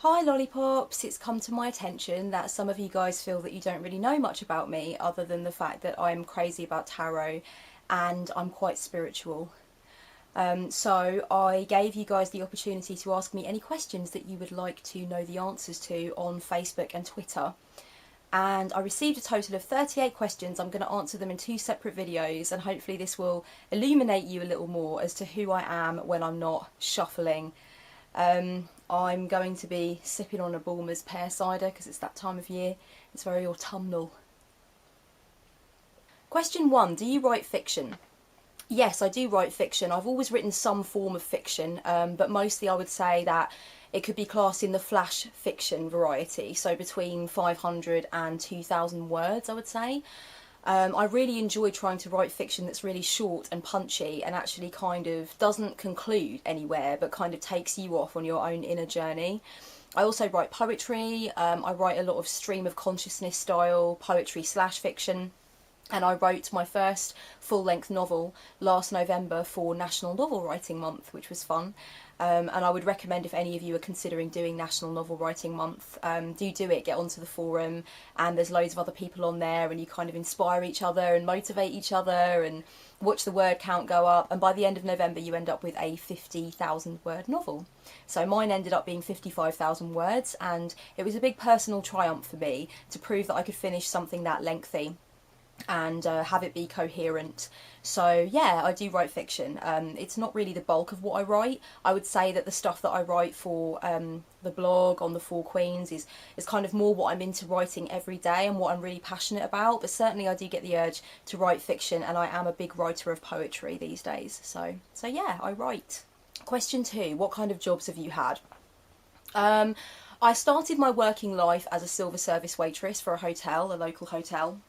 Hi lollipops, it's come to my attention that some of you guys feel that you don't really know much about me other than the fact that I'm crazy about tarot and I'm quite spiritual. So I gave you guys the opportunity to ask me any questions that you would like to know the answers to on Facebook and Twitter. And I received a total of 38 questions. I'm going to answer them in two separate videos, and hopefully this will illuminate you a little more as to who I am when I'm not shuffling. I'm going to be sipping on a Bulmer's pear cider because it's that time of year. It's very autumnal. Question 1. Do you write fiction? Yes, I do write fiction. I've always written some form of fiction, but mostly I would say that it could be classed in the flash fiction variety, so between 500 and 2,000 words, I would say. I really enjoy trying to write fiction that's really short and punchy and actually kind of doesn't conclude anywhere but kind of takes you off on your own inner journey. I also write poetry. I write a lot of stream of consciousness style poetry slash fiction. And I wrote my first full-length novel last November for National Novel Writing Month, which was fun. And I would recommend, if any of you are considering doing National Novel Writing Month, do it, get onto the forum, and there's loads of other people on there, and you kind of inspire each other and motivate each other and watch the word count go up, and by the end of November you end up with a 50,000 word novel. So mine ended up being 55,000 words, and it was a big personal triumph for me to prove that I could finish something that lengthy and have it be coherent. So yeah, I do write fiction. It's not really the bulk of what I write. I would say that the stuff that I write for the blog on the Four Queens is kind of more what I'm into writing every day and what I'm really passionate about, but certainly I do get the urge to write fiction, and I am a big writer of poetry these days. So yeah, I write. Question 2, what kind of jobs have you had? I started my working life as a silver service waitress for a local hotel.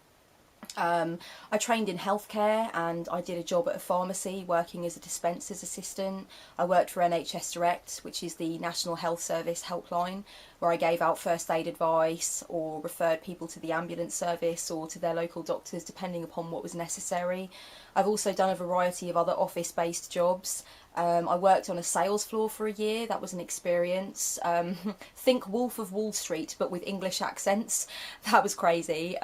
I trained in healthcare, and I did a job at a pharmacy working as a dispensers assistant. I worked for NHS Direct, which is the National Health Service helpline, where I gave out first aid advice or referred people to the ambulance service or to their local doctors depending upon what was necessary. I've also done a variety of other office-based jobs. I worked on a sales floor for a year. That was an experience. Think Wolf of Wall Street but with English accents. That was crazy.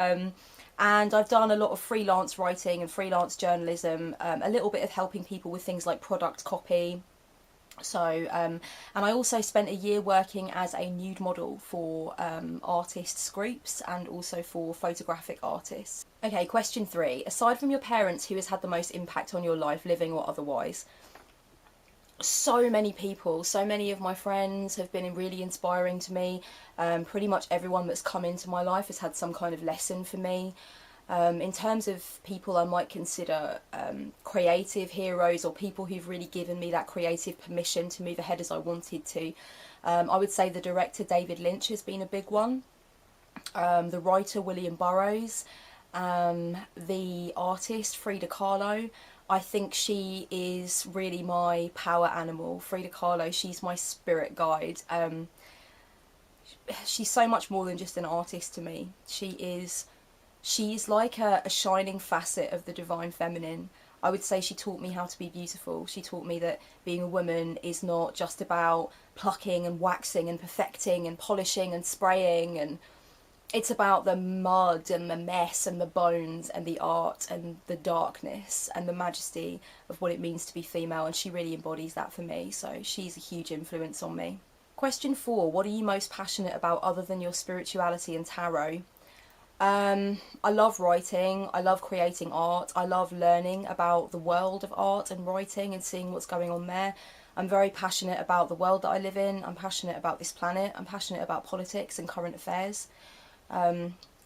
And I've done a lot of freelance writing and freelance journalism, a little bit of helping people with things like product copy. So, and I also spent a year working as a nude model for artists groups and also for photographic artists. Okay, question 3. Aside from your parents, who has had the most impact on your life, living or otherwise? So many people, so many of my friends have been really inspiring to me. Pretty much everyone that's come into my life has had some kind of lesson for me. In terms of people I might consider creative heroes, or people who've really given me that creative permission to move ahead as I wanted to, I would say the director David Lynch has been a big one. The writer William Burroughs, the artist Frida Kahlo. I think she is really my power animal. Frida Kahlo, she's my spirit guide. She's so much more than just an artist to me. She's like a shining facet of the divine feminine. I would say she taught me how to be beautiful. She taught me that being a woman is not just about plucking and waxing and perfecting and polishing and spraying, and it's about the mud and the mess and the bones and the art and the darkness and the majesty of what it means to be female, and she really embodies that for me, so she's a huge influence on me. Question 4. What are you most passionate about other than your spirituality and tarot? I love writing, I love creating art, I love learning about the world of art and writing and seeing what's going on there. I'm very passionate about the world that I live in, I'm passionate about this planet, I'm passionate about politics and current affairs.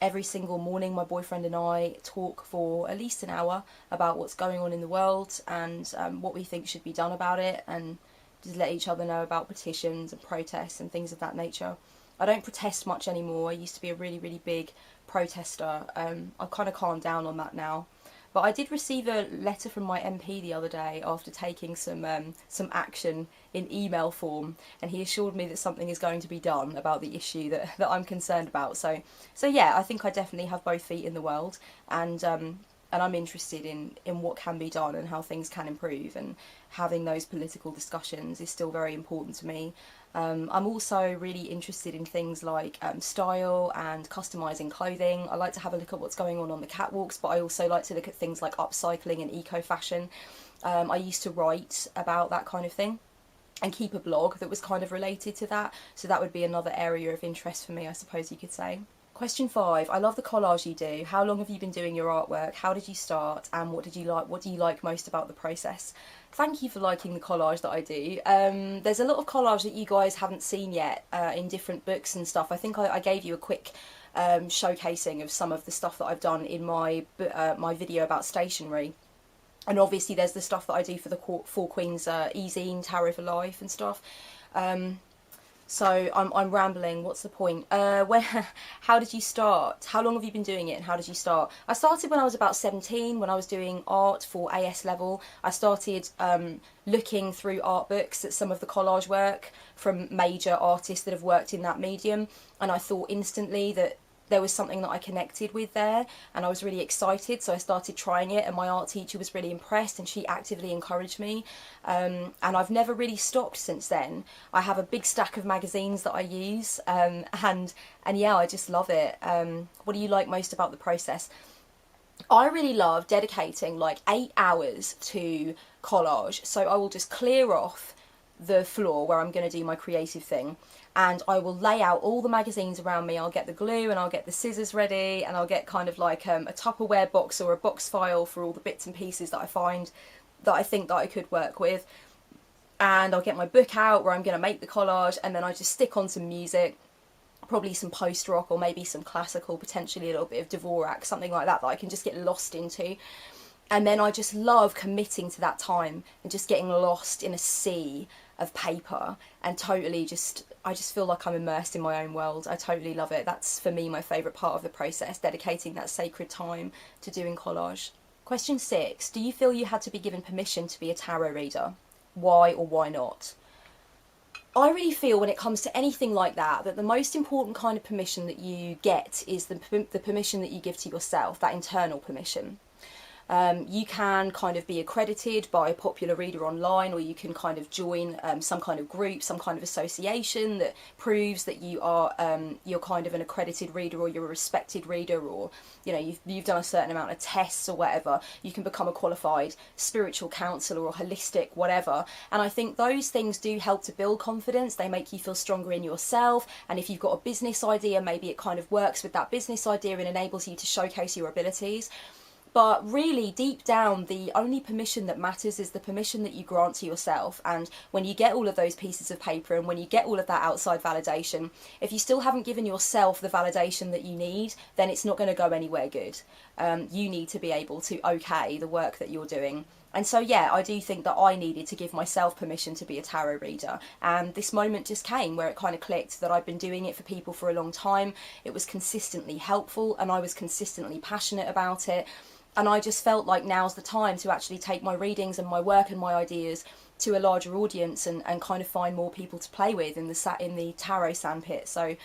Every single morning my boyfriend and I talk for at least an hour about what's going on in the world and what we think should be done about it, and just let each other know about petitions and protests and things of that nature. I don't protest much anymore. I used to be a really, really big protester. I've kind of calmed down on that now. But I did receive a letter from my MP the other day after taking some action in email form, and he assured me that something is going to be done about the issue that I'm concerned about. So yeah, I think I definitely have both feet in the world, and I'm interested in what can be done and how things can improve, and having those political discussions is still very important to me. I'm also really interested in things like style and customizing clothing. I like to have a look at what's going on the catwalks, but I also like to look at things like upcycling and eco-fashion. I used to write about that kind of thing and keep a blog that was kind of related to that, so that would be another area of interest for me, I suppose you could say. Question 5. I love the collage you do. How long have you been doing your artwork? How did you start? And what do you like most about the process? Thank you for liking the collage that I do. There's a lot of collage that you guys haven't seen yet in different books and stuff. I think I gave you a quick showcasing of some of the stuff that I've done in my video about stationery. And obviously there's the stuff that I do for the Four Queens e-zine, Tarot for Life and stuff. So I'm rambling. What's the point? How did you start? How long have you been doing it and how did you start? I started when I was about 17, when I was doing art for AS level. I started looking through art books at some of the collage work from major artists that have worked in that medium, and I thought instantly that there was something that I connected with there, and I was really excited, so I started trying it, and my art teacher was really impressed and she actively encouraged me, and I've never really stopped since then. I have a big stack of magazines that I use, and yeah, I just love it. What do you like most about the process? I really love dedicating like 8 hours to collage, so I will just clear off the floor where I'm going to do my creative thing, and I will lay out all the magazines around me. I'll get the glue and I'll get the scissors ready, and I'll get kind of like a Tupperware box or a box file for all the bits and pieces that I find that I think that I could work with, and I'll get my book out where I'm going to make the collage, and then I just stick on some music, probably some post-rock or maybe some classical, potentially a little bit of Dvorak, something like that I can just get lost into. And then I just love committing to that time and just getting lost in a sea of paper and totally I just feel like I'm immersed in my own world. I totally love it. That's for me my favourite part of the process, dedicating that sacred time to doing collage. Question 6. Do you feel you had to be given permission to be a tarot reader? Why or why not? I really feel when it comes to anything like that, that the most important kind of permission that you get is the permission that you give to yourself, that internal permission. You can kind of be accredited by a popular reader online, or you can kind of join some kind of group, some kind of association that proves that you are you're kind of an accredited reader, or you're a respected reader, or you know you've done a certain amount of tests or whatever. You can become a qualified spiritual counsellor or holistic whatever, and I think those things do help to build confidence. They make you feel stronger in yourself, and if you've got a business idea, maybe it kind of works with that business idea and enables you to showcase your abilities. But really, deep down, the only permission that matters is the permission that you grant to yourself. And when you get all of those pieces of paper and when you get all of that outside validation, if you still haven't given yourself the validation that you need, then it's not going to go anywhere good. You need to be able to okay the work that you're doing. And so, yeah, I do think that I needed to give myself permission to be a tarot reader. And this moment just came where it kind of clicked that I'd been doing it for people for a long time. It was consistently helpful and I was consistently passionate about it. And I just felt like now's the time to actually take my readings and my work and my ideas to a larger audience and kind of find more people to play with in the tarot sandpit. So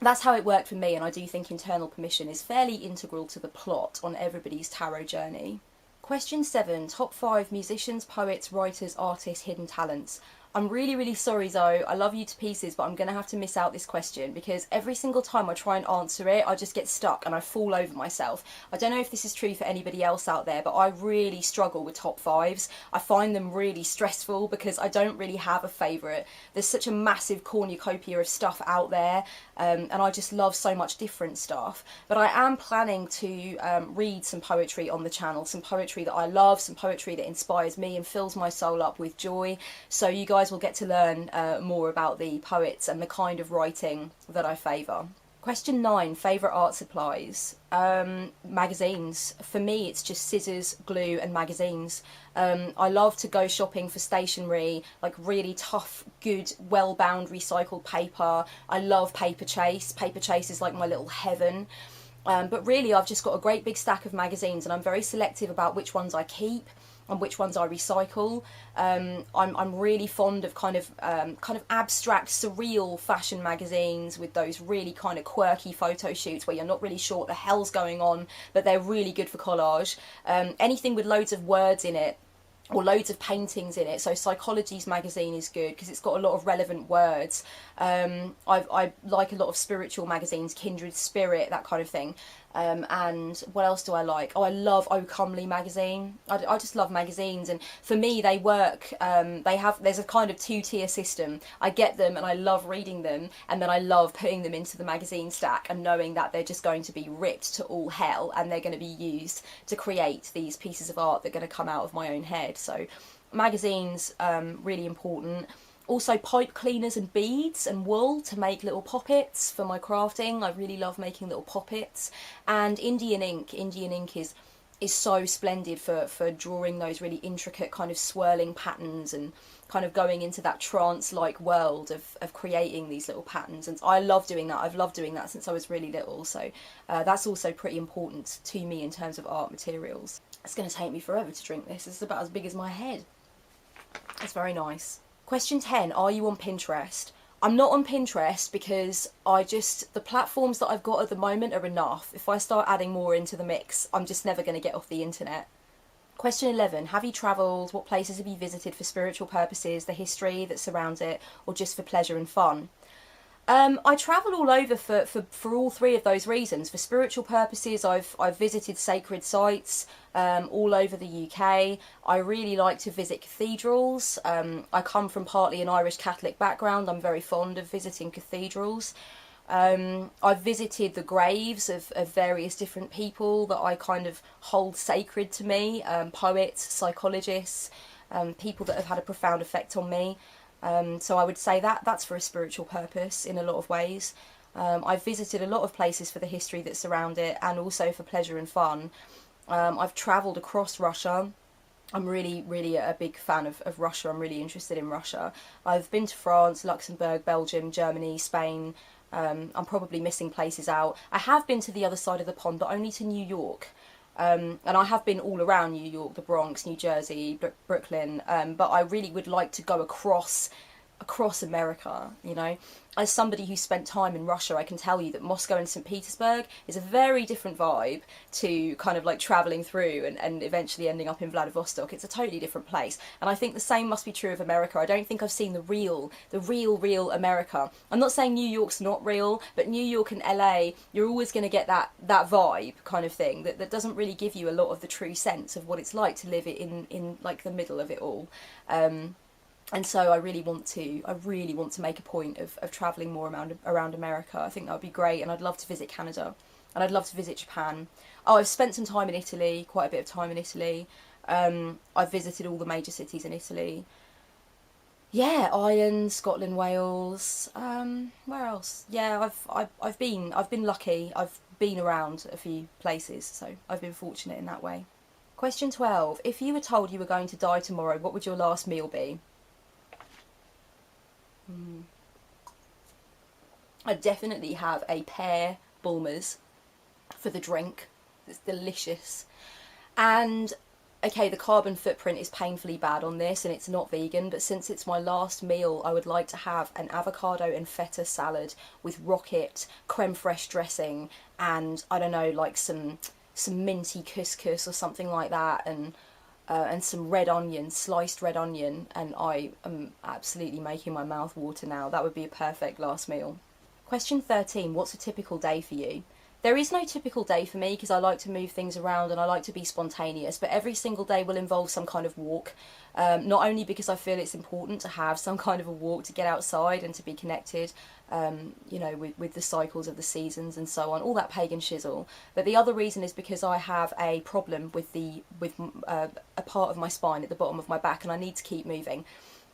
that's how it worked for me, and I do think internal permission is fairly integral to the plot on everybody's tarot journey. Question 7. Top 5 musicians, poets, writers, artists, hidden talents. I'm really, really sorry, Zoe. I love you to pieces, but I'm going to have to miss out this question because every single time I try and answer it, I just get stuck and I fall over myself. I don't know if this is true for anybody else out there, but I really struggle with top 5s. I find them really stressful because I don't really have a favourite. There's such a massive cornucopia of stuff out there, and I just love so much different stuff. But I am planning to read some poetry on the channel, some poetry that I love, some poetry that inspires me and fills my soul up with joy. So you guys will get to learn more about the poets and the kind of writing that I favour. Question 9, favourite art supplies. Magazines. For me, it's just scissors, glue and magazines. I love to go shopping for stationery, like really tough, good, well-bound recycled paper. I love Paper Chase. Paper Chase is like my little heaven. But really, I've just got a great big stack of magazines and I'm very selective about which ones I keep and which ones I recycle. I'm really fond of kind of abstract, surreal fashion magazines with those really kind of quirky photo shoots where you're not really sure what the hell's going on, but they're really good for collage. Anything with loads of words in it or loads of paintings in it. So Psychology's magazine is good because it's got a lot of relevant words. I like a lot of spiritual magazines, Kindred Spirit, that kind of thing. And what else do I like? Oh, I love Oh Comely magazine. I just love magazines, and for me they work. There's a kind of two-tier system. I get them and I love reading them, and then I love putting them into the magazine stack and knowing that they're just going to be ripped to all hell and they're going to be used to create these pieces of art that are going to come out of my own head. So magazines, really important. Also pipe cleaners and beads and wool to make little poppets for my crafting. I really love making little poppets. And Indian ink. Indian ink is so splendid for drawing those really intricate kind of swirling patterns and kind of going into that trance-like world of creating these little patterns. And I love doing that. I've loved doing that since I was really little. So that's also pretty important to me in terms of art materials. It's going to take me forever to drink this. It's about as big as my head. It's very nice. Question 10, are you on Pinterest? I'm not on Pinterest because the platforms that I've got at the moment are enough. If I start adding more into the mix, I'm just never going to get off the internet. Question 11, have you travelled? What places have you visited for spiritual purposes, the history that surrounds it, or just for pleasure and fun? I travel all over for all three of those reasons. For spiritual purposes, I've visited sacred sites all over the UK. I really like to visit cathedrals. I come from partly an Irish Catholic background. I'm very fond of visiting cathedrals. I've visited the graves of various different people that I kind of hold sacred to me, poets, psychologists, people that have had a profound effect on me. So I would say that's for a spiritual purpose in a lot of ways. I've visited a lot of places for the history that surround it and also for pleasure and fun. I've travelled across Russia. I'm really a big fan of Russia. I'm really interested in Russia. I've been to France, Luxembourg, Belgium, Germany, Spain. I'm probably missing places out. I have been to the other side of the pond, but only to New York. And I have been all around New York, the Bronx, New Jersey, Brooklyn, but I really would like to go across America, you know. As somebody who spent time in Russia, I can tell you that Moscow and St. Petersburg is a very different vibe to kind of like travelling through and eventually ending up in Vladivostok. It's a totally different place. And I think the same must be true of America. I don't think I've seen the real America. I'm not saying New York's not real, but New York and LA, you're always going to get that vibe kind of thing that doesn't really give you a lot of the true sense of what it's like to live in like the middle of it all. And so I really want to make a point of travelling more around America. I think that would be great, and I'd love to visit Canada, and I'd love to visit Japan. Oh, I've spent some time in Italy, quite a bit of time in Italy. I've visited all the major cities in Italy. Yeah, Ireland, Scotland, Wales. Where else? Yeah, I've been lucky. I've been around a few places, so I've been fortunate in that way. Question 12. If you were told you were going to die tomorrow, what would your last meal be? I definitely have a pear Bulmers for the drink. It's delicious. And okay, the carbon footprint is painfully bad on this and it's not vegan, but since it's my last meal, I would like to have an avocado and feta salad with rocket, creme fraiche dressing, and I don't know, like some minty couscous or something like that, and some red onion, sliced red onion, and I am absolutely making my mouth water now. That would be a perfect last meal. Question 13, what's a typical day for you? There is no typical day for me because I like to move things around and I like to be spontaneous, but every single day will involve some kind of walk. Not only because I feel it's important to have some kind of a walk to get outside and to be connected, you know, with the cycles of the seasons and so on, all that pagan shizzle. But the other reason is because I have a problem with a part of my spine at the bottom of my back, and I need to keep moving.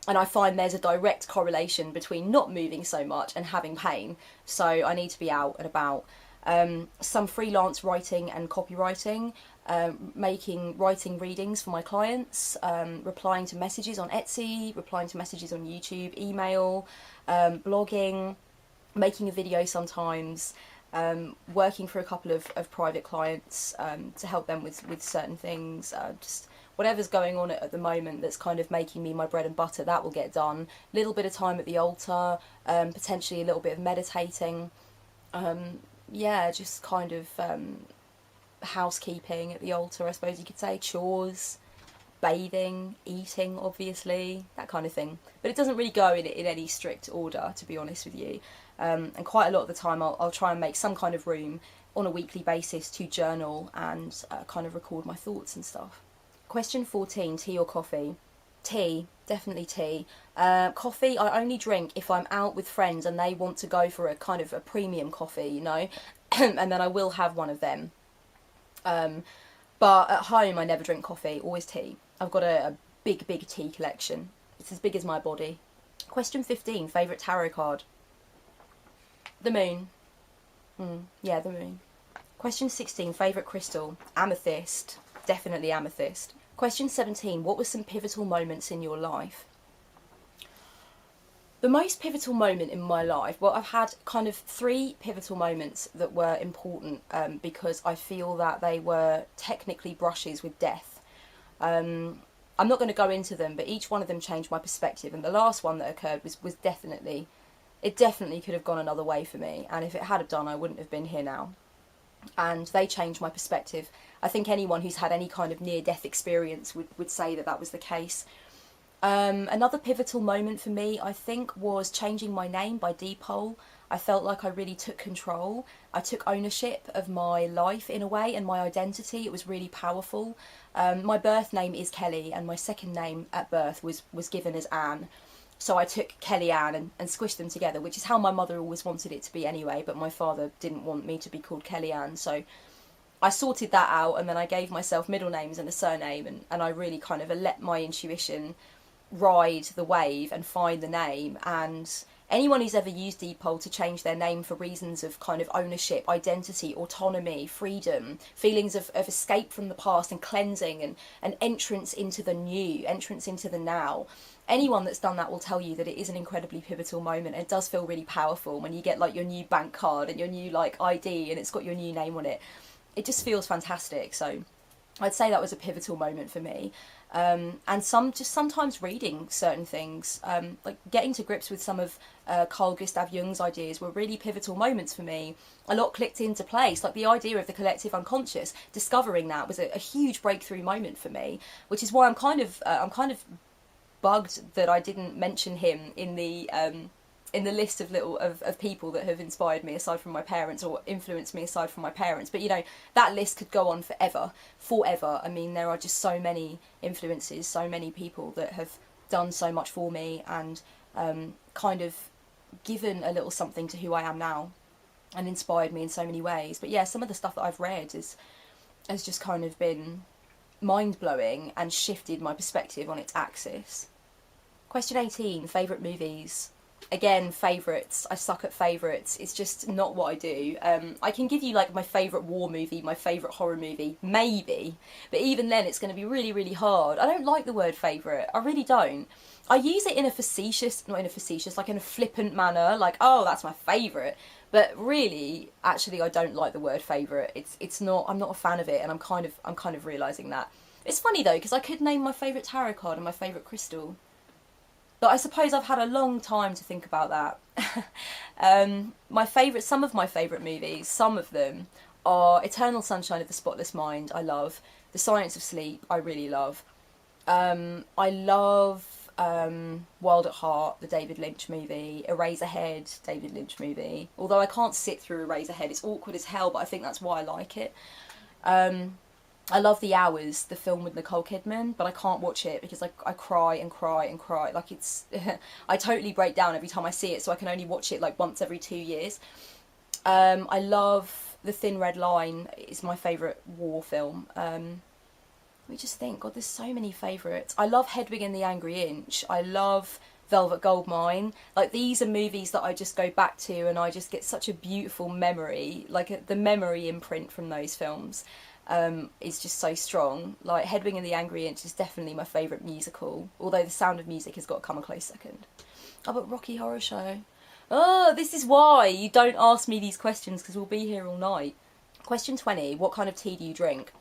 And I find there's a direct correlation between not moving so much and having pain. So I need to be out and about. Some freelance writing and copywriting, writing readings for my clients, replying to messages on Etsy, replying to messages on YouTube, email, blogging, making a video sometimes, working for a couple of private clients to help them with certain things, just whatever's going on at the moment that's kind of making me my bread and butter, that will get done. A little bit of time at the altar, potentially a little bit of meditating. Yeah, just kind of housekeeping at the altar, I suppose you could say, chores. bathing, eating, obviously, that kind of thing. But it doesn't really go in any strict order, to be honest with you. And quite a lot of the time I'll try and make some kind of room on a weekly basis to journal and kind of record my thoughts and stuff. Question 14, tea or coffee? Tea, definitely tea. Coffee I only drink if I'm out with friends and they want to go for a kind of a premium coffee, you know, and then I will have one of them. But at home I never drink coffee, always tea. I've got a big tea collection. It's as big as my body. Question 15, favourite tarot card? The moon. Yeah, the moon. Question 16, favourite crystal? Amethyst. Definitely amethyst. Question 17, what were some pivotal moments in your life? The most pivotal moment in my life, well, I've had kind of 3 pivotal moments that were important because I feel that they were technically brushes with death. I'm not going to go into them, but each one of them changed my perspective, and the last one that occurred was definitely, it definitely could have gone another way for me, and if it had have done, I wouldn't have been here now. And they changed my perspective. I think anyone who's had any kind of near-death experience would say that that was the case. Another pivotal moment for me, I think, was changing my name by Depol. I felt like I really took control. I took ownership of my life in a way and my identity. It was really powerful. My birth name is Kelly and my second name at birth was given as Anne. So I took Kelly Ann and squished them together, which is how my mother always wanted it to be anyway, but my father didn't want me to be called Kelly Ann. So I sorted that out, and then I gave myself middle names and a surname, and I really kind of let my intuition ride the wave and find the name. And anyone who's ever used Depol to change their name for reasons of kind of ownership, identity, autonomy, freedom, feelings of escape from the past and cleansing and an entrance into the new, entrance into the now. Anyone that's done that will tell you that it is an incredibly pivotal moment. It does feel really powerful when you get like your new bank card and your new like ID and it's got your new name on it. It just feels fantastic. So I'd say that was a pivotal moment for me. And sometimes reading certain things, like getting to grips with some of Carl Gustav Jung's ideas were really pivotal moments for me. A lot clicked into place, like the idea of the collective unconscious. Discovering that was a huge breakthrough moment for me, which is why I'm kind of bugged that I didn't mention him in the list of people that have inspired me aside from my parents or influenced me aside from my parents. But you know, that list could go on forever. I mean, there are just so many influences, so many people that have done so much for me and kind of given a little something to who I am now and inspired me in so many ways. But yeah, some of the stuff that I've read has just kind of been mind-blowing and shifted my perspective on its axis. Question 18, favourite movies? Again, favourites. I suck at favourites. It's just not what I do. I can give you like my favourite war movie, my favourite horror movie, maybe. But even then it's going to be really, really hard. I don't like the word favourite. I really don't. I use it in a facetious, not in a facetious, like in a flippant manner, like, oh, that's my favourite. But really, actually, I don't like the word favourite. It's not. I'm not a fan of it, and I'm kind of realising that. It's funny though, because I could name my favourite tarot card and my favourite crystal. But I suppose I've had a long time to think about that. Some of my favourite movies, some of them, are Eternal Sunshine of the Spotless Mind, I love. The Science of Sleep, I really love. I love Wild at Heart, the David Lynch movie. Eraserhead, David Lynch movie. Although I can't sit through Eraserhead, it's awkward as hell, but I think that's why I like it. I love The Hours, the film with Nicole Kidman, but I can't watch it because I cry and cry and cry. Like it's, I totally break down every time I see it, so I can only watch it like once every 2 years. I love The Thin Red Line, it's my favourite war film. Let me just think, God, there's so many favourites. I love Hedwig and the Angry Inch. I love Velvet Goldmine. Like, these are movies that I just go back to and I just get such a beautiful memory, like the memory imprint from those films. Is just so strong. Like, Hedwig and the Angry Inch is definitely my favourite musical, although The Sound of Music has got to come a close second. Oh, but Rocky Horror Show. Oh, this is why you don't ask me these questions, because we'll be here all night. Question 20, what kind of tea do you drink?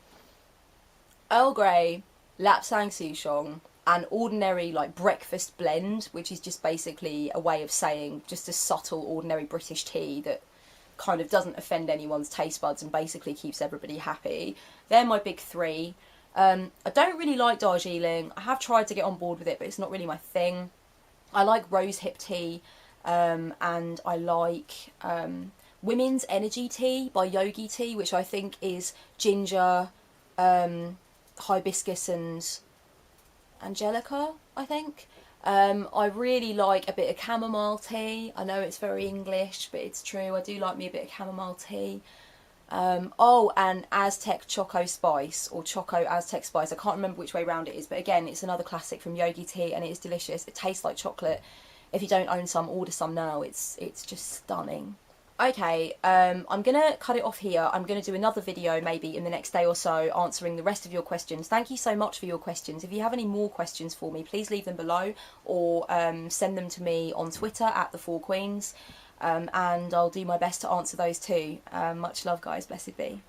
Earl Grey, Lapsang Souchong, and ordinary like breakfast blend, which is just basically a way of saying just a subtle ordinary British tea that kind of doesn't offend anyone's taste buds and basically keeps everybody happy. They're my big 3. I don't really like Darjeeling. I have tried to get on board with it, but it's not really my thing. I like rosehip tea, and I like Women's Energy Tea by Yogi Tea, which I think is ginger, hibiscus and angelica, I think. I really like a bit of chamomile tea. I know it's very English, but it's true. I do like me a bit of chamomile tea. Oh, and Aztec Choco Spice, or Choco Aztec Spice. I can't remember which way round it is, but again, it's another classic from Yogi Tea, and it is delicious. It tastes like chocolate. If you don't own some, order some now. It's just stunning. Okay, I'm going to cut it off here. I'm going to do another video maybe in the next day or so answering the rest of your questions. Thank you so much for your questions. If you have any more questions for me, please leave them below, or send them to me on Twitter at @the4queens, and I'll do my best to answer those too. Much love, guys. Blessed be.